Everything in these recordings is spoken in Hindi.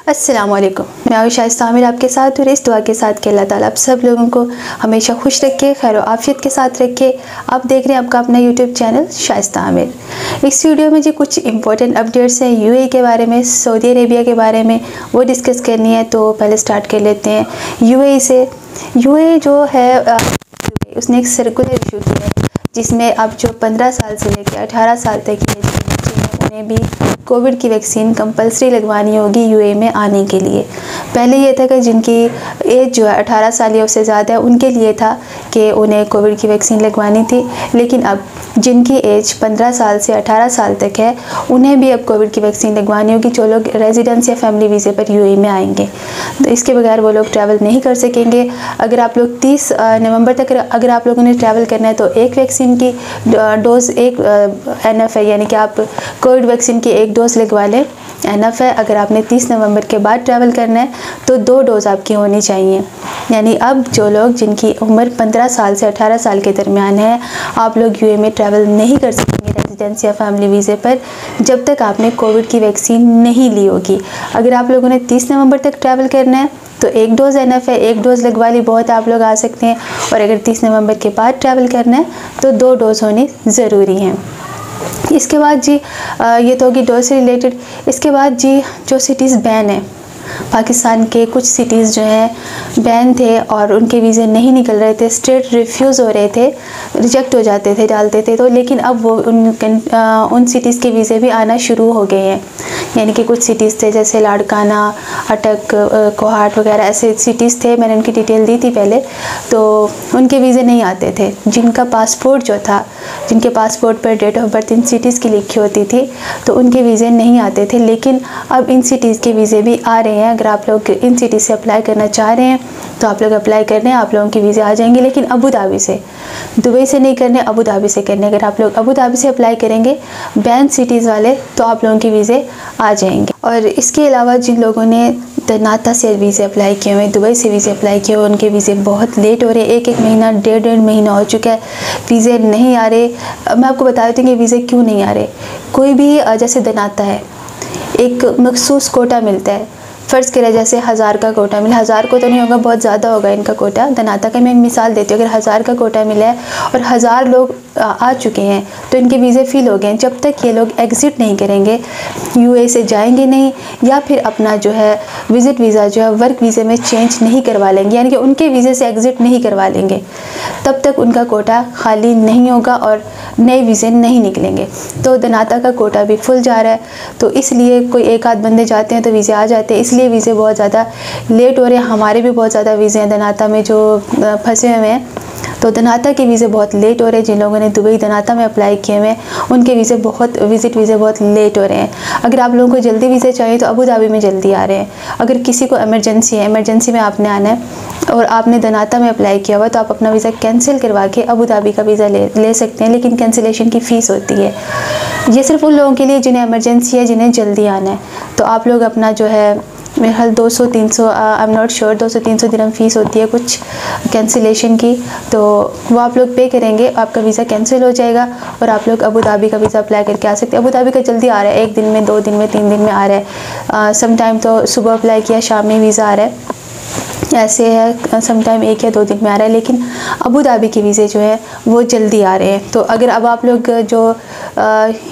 अस्सलामुअलैकुम। मैं आयशा आमिर आपके साथ और इस दुआ के साथ कि अल्लाह ताला आप सब लोगों को हमेशा खुश रखे, खैर आफियत के साथ रखे। आप देख रहे हैं आपका अपना यूट्यूब चैनल शाइस्ता आमिर। इस वीडियो में जी कुछ इंपॉर्टेंट अपडेट्स हैं यूएई के बारे में, सऊदी अरेबिया के बारे में, वो डिस्कस करनी है। तो पहले स्टार्ट कर लेते हैं यूएई से। यूएई जो है उसने एक सर्कुलर इशू किया है जिसमें अब जो 15 साल से लेकर 18 साल तक के बच्चे हैं उन्हें भी कोविड की वैक्सीन कंपलसरी लगवानी होगी यूएई में आने के लिए। पहले ये था कि जिनकी एज जो है 18 साल या उससे ज़्यादा है उनके लिए था कि उन्हें कोविड की वैक्सीन लगवानी थी, लेकिन अब जिनकी एज 15 साल से 18 साल तक है उन्हें भी अब कोविड की वैक्सीन लगवानी होगी, जो लोग रेजिडेंस या फैमिली वीज़े पर यूएई में आएंगे। तो इसके बगैर वो लोग ट्रैवल नहीं कर सकेंगे। अगर आप लोग 30 नवंबर तक अगर आप लोगों ने ट्रैवल करना है तो एक वैक्सीन की डोज़ एक एनएफ है, यानी कि आप कोविड वैक्सीन की एक डोज़ लगवा लें, एनएफ है। अगर आपने 30 नवंबर के बाद ट्रैवल करना है तो 2 डोज़ आपकी होनी चाहिए। यानी अब जो लोग जिनकी उम्र 15 साल से 18 साल के दरमियान है, आप लोग यूएई में ट्रैवल नहीं कर सकेंगे रेजिडेंस या फैमिली वीज़े पर जब तक आपने कोविड की वैक्सीन नहीं ली होगी। अगर आप लोगों ने 30 नवंबर तक ट्रैवल करना है तो एक डोज़ एनएफ है, एक डोज़ लगवा ली, बहुत आप लोग आ सकते हैं। और अगर 30 नवंबर के बाद ट्रैवल करना है तो 2 डोज़ होनी ज़रूरी हैं। इसके बाद जी ये तो होगी डोज से रिलेटेड। इसके बाद जी जो सिटीज़ बैन है, पाकिस्तान के कुछ सिटीज़ जो हैं बैन थे और उनके वीज़े नहीं निकल रहे थे, स्ट्रेट रिफ्यूज़ हो रहे थे, रिजेक्ट हो जाते थे, डालते थे। तो लेकिन अब वो उन सिटीज़ के वीज़े भी आना शुरू हो गए हैं। यानी कि कुछ सिटीज़ थे जैसे लाड़काना, अटक, कोहाट वगैरह ऐसे सिटीज़ थे, मैंने उनकी डिटेल दी थी पहले। तो उनके वीज़े नहीं आते थे। जिनका पासपोर्ट जो था, जिनके पासपोर्ट पर date of birth in cities की लिखी होती थी तो उनके वीज़े नहीं आते थे, लेकिन अब इन सिटीज़ के वीज़े भी आ रहे हैं। अगर आप लोग इन सिटी से अप्लाई करना चाह रहे हैं तो आप लोग अप्लाई कर रहे हैं, आप लोगों के वीज़े आ जाएंगे। लेकिन अबू धाबी से, दुबई से नहीं करने, अबू धाबी से करने। अगर आप लोग अबू धाबी से अप्लाई करेंगे बैन सिटीज़ वाले तो आप लोगों के वीज़े आ जाएंगे। और इसके अलावा जिन लोगों ने तनाता से वीज़े अप्लाई किए हुए, दुबई से वीज़े अप्लाई किए हुए, उनके वीज़े बहुत लेट हो रहे हैं। एक महीना, डेढ़ महीना हो चुका है, वीज़े नहीं आ रहे। मैं आपको बता देती हूँ कि वीज़े क्यों नहीं आ रहे। कोई भी जैसे तनाता है, एक मखसूस कोटा मिलता है, फ़र्ज़ करें जैसे 1000 का कोटा मिला, 1000 को तो नहीं होगा, बहुत ज़्यादा होगा इनका कोटा। तनाता का मैं मिसाल देती हूँ, अगर 1000 का कोटा मिला है और 1000 लोग आ चुके हैं तो इनके वीज़े फ़िल हो गए हैं। जब तक ये लोग एग्ज़िट नहीं करेंगे, यूएई से जाएंगे नहीं, या फिर अपना जो है विज़िट वीज़ा जो है वर्क वीज़े में चेंज नहीं करवा लेंगे, यानी कि उनके वीज़े से एग्ज़िट नहीं करवा लेंगे, तब तक उनका कोटा खाली नहीं होगा और नए वीज़े नहीं निकलेंगे। तो तनाता का कोटा भी फुल जा रहा है, तो इसलिए कोई एक आध बंदे जाते हैं तो वीज़े आ जाते हैं, इसलिए वीज़े बहुत ज़्यादा लेट हो रहे हैं। हमारे भी बहुत ज़्यादा वीज़े हैं तनाता में जो फंसे हुए हैं, तो तनाता के वीज़े बहुत लेट हो रहे हैं। जिन लोगों ने दुबई तनाता में अप्लाई किए हुए हैं उनके वीज़े बहुत, विज़िट वीज़े बहुत लेट हो रहे हैं। अगर आप लोगों को जल्दी वीज़े चाहिए तो अबू धाबी में जल्दी आ रहे हैं। अगर किसी को इमरजेंसी है, इमरजेंसी में आपने आना है और आपने तनाता में अप्लाई किया हुआ, तो आप अपना वीज़ा कैंसिल करवा के अबू धाबी का वीज़ा ले सकते हैं, लेकिन कैंसिलेशन की फ़ीस होती है। ये सिर्फ उन लोगों के लिए जिन्हें इमरजेंसी है, जिन्हें जल्दी आना है। तो आप लोग अपना जो है मेरे ख्याल 200-300, I am not sure, 200-300 dirham fees होती है कुछ कैंसिलेशन की, तो वो आप लोग पे करेंगे, आपका वीज़ा कैंसिल हो जाएगा और आप लोग अबू धाबी का वीज़ा अप्लाई करके आ सकते हैं। अबू धाबी का जल्दी आ रहा है, 1 दिन में, 2 दिन में, 3 दिन में आ रहा है। सम टाइम तो सुबह अप्लाई किया, शाम में वीज़ा आ रहा है, ऐसे है। सम टाइम 1 या 2 दिन में आ रहा है, लेकिन अबू धाबी के वीज़े जो है वो जल्दी आ रहे हैं। तो अगर अब आप लोग जो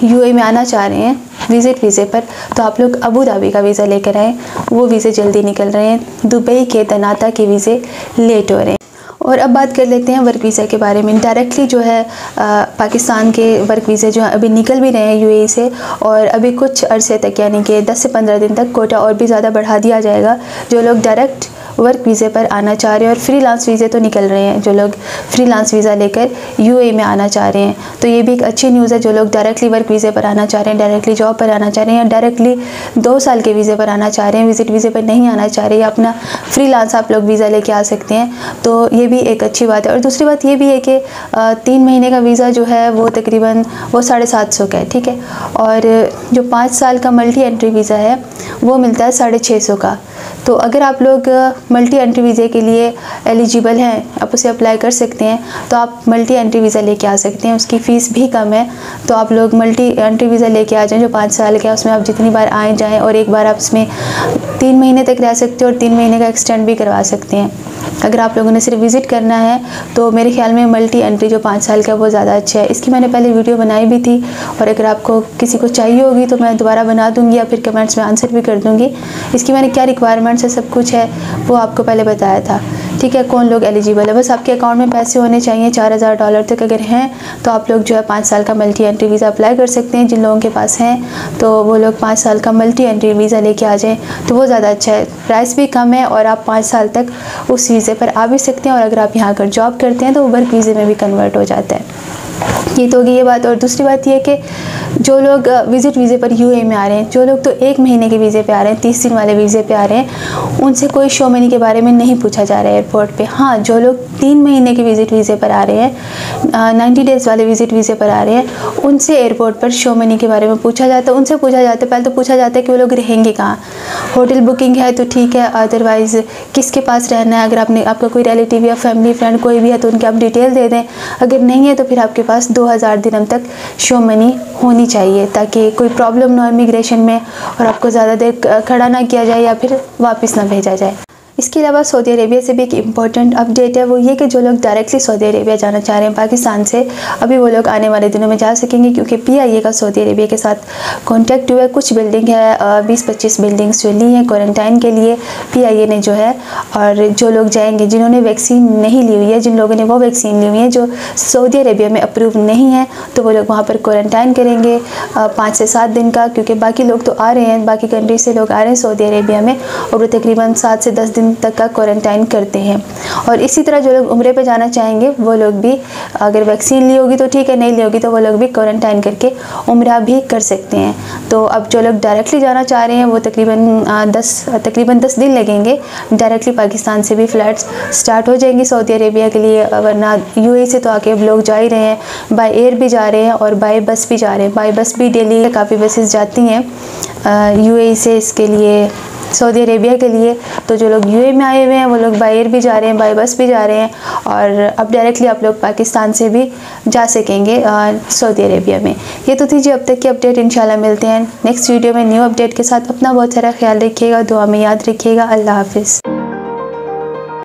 यूएई में आना चाह रहे हैं विज़िट वीज़े पर, तो आप लोग अबू धाबी का वीज़ा लेकर आएँ, वो वीज़े जल्दी निकल रहे हैं। दुबई के तनाता के वीज़े लेट हो रहे हैं। और अब बात कर लेते हैं वर्क वीज़ा के बारे में। डायरेक्टली जो है पाकिस्तान के वर्क वीज़े जो है अभी निकल भी रहे हैं यूएई से, और अभी कुछ अरसे तक यानी कि 10 से 15 दिन तक कोटा और भी ज़्यादा बढ़ा दिया जाएगा। जो लोग डायरेक्ट वर्क वीज़े पर आना चाह रहे हैं, और फ्रीलांस वीज़े तो निकल रहे हैं, जो लोग फ्रीलांस वीज़ा लेकर यूएई में आना चाह रहे हैं, तो ये भी एक अच्छी न्यूज़ है। जो लोग डायरेक्टली वर्क वीज़े पर आना चाह रहे हैं, डायरेक्टली जॉब पर आना चाह रहे हैं, या डायरेक्टली 2 साल के वीज़े पर आना चाह रहे हैं, विज़िट वीज़े पर नहीं आना चाह रहे, या अपना फ्रीलांस आप लोग वीज़ा लेके आ सकते हैं, तो ये भी एक अच्छी बात है। और दूसरी बात ये भी है कि 3 महीने का वीज़ा जो है वो तकरीबन वो 750 का है, ठीक है। और जो 5 साल का मल्टी एंट्री वीज़ा है वो मिलता है 650 का। तो अगर आप लोग मल्टी एंट्री वीज़े के लिए एलिजिबल हैं, आप उसे अप्लाई कर सकते हैं, तो आप मल्टी एंट्री वीज़ा लेके आ सकते हैं। उसकी फ़ीस भी कम है, तो आप लोग मल्टी एंट्री वीज़ा लेके आ जाएं जो 5 साल का है। उसमें आप जितनी बार आए जाएं और एक बार आप उसमें 3 महीने तक रह सकते हो और 3 महीने का एक्सटेंड भी करवा सकते हैं। अगर आप लोगों ने सिर्फ विज़िट करना है तो मेरे ख्याल में मल्टी एंट्री जो 5 साल का है वो ज़्यादा अच्छा है। इसकी मैंने पहले वीडियो बनाई भी थी, और अगर आपको किसी को चाहिए होगी तो मैं दोबारा बना दूंगी या फिर कमेंट्स में आंसर भी कर दूंगी। इसकी मैंने क्या रिक्वायरमेंट्स है, सब कुछ है, वो आपको पहले बताया था। ठीक है, कौन लोग एलिजिबल है, बस आपके अकाउंट में पैसे होने चाहिए $4000 तक। अगर हैं तो आप लोग जो है 5 साल का मल्टी एंट्री वीज़ा अप्लाई कर सकते हैं। जिन लोगों के पास हैं तो वो लोग 5 साल का मल्टी एंट्री वीज़ा लेके आ जाएं, तो वो ज़्यादा अच्छा है। प्राइस भी कम है और आप 5 साल तक उस वीज़े पर आ भी सकते हैं, और अगर आप यहाँ आकर जॉब करते हैं तो वो वर्क वीज़े में भी कन्वर्ट हो जाता है। ये तो होगी ये बात। और दूसरी बात ये कि जो लोग विज़िट वीज़े पर यूएई में आ रहे हैं, जो लोग तो 1 महीने के वीज़े पे आ रहे हैं, 30 दिन वाले वीज़े पे आ रहे हैं, उनसे कोई शो मनी के बारे में नहीं पूछा जा रहा है एयरपोर्ट पे। हाँ, जो लोग 3 महीने के विज़िट वीज़े पर आ रहे हैं, 90 डेज़ वाले विज़िट वीज़े पर आ रहे हैं, उनसे एयरपोर्ट पर शो मनी के बारे में पूछा जाता है। उनसे पूछा जाता है, पहले तो पूछा जाता है कि वो लोग रहेंगे कहाँ। होटल बुकिंग है तो ठीक है, अदरवाइज़ किसके पास रहना है। अगर आपका कोई रिलेटिव या फैमिली फ्रेंड कोई भी है तो उनके आप डिटेल दे दें। अगर नहीं है तो फिर आपके पास 2000 दिरहम तक शो मनी होनी चाहिए, ताकि कोई प्रॉब्लम ना हो इमिग्रेशन में और आपको ज़्यादा देर खड़ा ना किया जाए या फिर वापस ना भेजा जाए। इसके अलावा सऊदी अरेबिया से भी एक इम्पॉर्टेंट अपडेट है, वो ये कि जो लोग डायरेक्टली सऊदी अरेबिया जाना चाह रहे हैं पाकिस्तान से, अभी वो लोग आने वाले दिनों में जा सकेंगे, क्योंकि PIA का सऊदी अरेबिया के साथ कॉन्टैक्ट हुआ है। कुछ बिल्डिंग है, 20-25 बिल्डिंग्स जो ली हैं क्वारंटाइन के लिए PIA ने जो है। और जो लोग जाएंगे जिन्होंने वैक्सीन नहीं ली हुई है, जिन लोगों ने वो वैक्सीन ली हुई है जो सऊदी अरेबिया में अप्रूव नहीं है, तो वो लोग वहाँ पर क्वारंटाइन करेंगे 5 से 7 दिन का, क्योंकि बाकी लोग तो आ रहे हैं, बाकी कंट्री से लोग आ रहे हैं सऊदी अरेबिया में, और वो तकरीबन 7 से 10 दिन तक का क्वारंटाइन करते हैं। और इसी तरह जो लोग उम्रे पे जाना चाहेंगे वो लोग भी, अगर वैक्सीन ली होगी तो ठीक है, नहीं ली होगी तो वो लोग भी क्वारंटाइन करके उम्रा भी कर सकते हैं। तो अब जो लोग डायरेक्टली जाना चाह रहे हैं वो तकरीबन 10 दिन लगेंगे। डायरेक्टली पाकिस्तान से भी फ़्लाइट्स स्टार्ट हो जाएंगी सऊदी अरेबिया के लिए, वरना UAE से तो आके अब लोग जा ही रहे हैं, बाय एयर भी जा रहे हैं और बाय बस भी जा रहे हैं। बाय बस भी डेली काफ़ी बसेस जाती हैं UAE से इसके लिए, सऊदी अरेबिया के लिए। तो जो लोग UAE में आए हुए हैं वो लोग बाय एयर भी जा रहे हैं, बाय बस भी जा रहे हैं, और अब डायरेक्टली आप लोग पाकिस्तान से भी जा सकेंगे सऊदी अरेबिया में। ये तो थी जी अब तक की अपडेट। इंशाल्लाह मिलते हैं नेक्स्ट वीडियो में न्यू अपडेट के साथ। अपना बहुत सारा ख्याल रखिएगा, दुआ में याद रखिएगा। अल्लाह हाफिज़।